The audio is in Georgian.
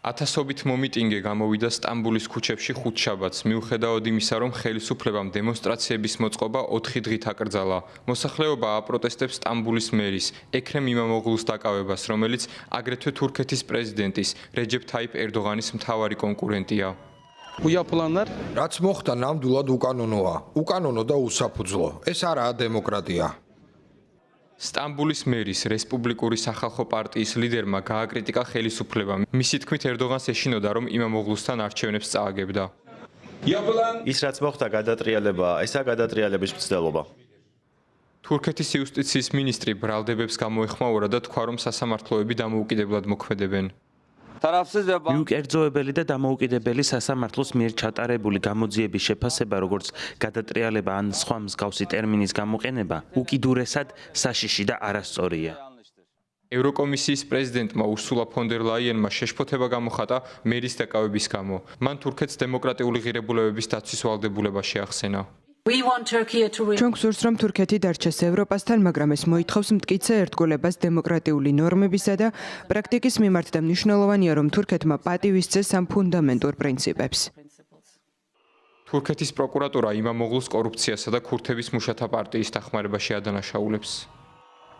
ათასობით მომიტინგე გამოვიდა სტამბულის ქუჩებში ხუთშაბათს, მიუხედავად იმისა, რომ ხელისუფლებამ დემონსტრაციების მოწყობა 4 დღით აკრძალა. მოსახლეობა აპროტესტებს სტამბულის მერის, ექრემ იმამოღლუს დაკავებას, რომელიც აგრეთვე თურქეთის პრეზიდენტის, რეჯეფ თაიფ ერდოღანის მთავარი კონკურენტია. Bu yapılanlar რაც მოხდა ნამდვილად უკანონოა. უკანონო და უსაფუძვლო. ეს არაა დემოკრატია. სტამბულის მერის რესპუბლიკური სახალხო პარტიის ლიდერმა გააკრიტიკა ხელისუფლება. მისი თქმით ერდოღანს ეშინოდა, რომ იმამოღლუსთან არჩევნებს წააგებდა. ის რაც მოხდა გადატრიალებაა, ესაა გადატრიალების მცდელობა. თურქეთის იუსტიციის მინისტრი ბრალდებებს გამოეხმაურა და თქვა, რომ სასამართლოები დამოუკიდებლად მოქმედებენ. მიუკერძოებელი და დამოუკიდებელი სასამართლოს მიერ ჩატარებული გამოძიების შეფასება, როგორც გადატრიალება ან სხვა მსგავსი ტერმინის გამოყენება, უკიდურესად საშიში და არასწორია. ევროკომისიის პრეზიდენტმა ურსულა ფონ დერ ლაიენმა შეშფოთება გამოხატა მერის დაკავების გამო. მან თურქეთს დემოკრატიული ღირებულებების დაცვის ვალდებულება შეახსენა. ჩვენ გვსურს, რომ თურქეთი დარჩეს ევროპასთან, მაგრამ ეს მოითხოვს მტკიცე ერთგულებას დემოკრატიული ნორმებისა და პრაქტიკის მიმართ და მნიშვნელოვანია, რომ თურქეთმა პატივი სცეს ამ ფუნდამენტურ პრინციპებს. თურქეთის პროკურატურა იმამოღლუს კორუფციასა და ქურთების მუშათა პარტიის დახმარებაში ადანაშაულებს.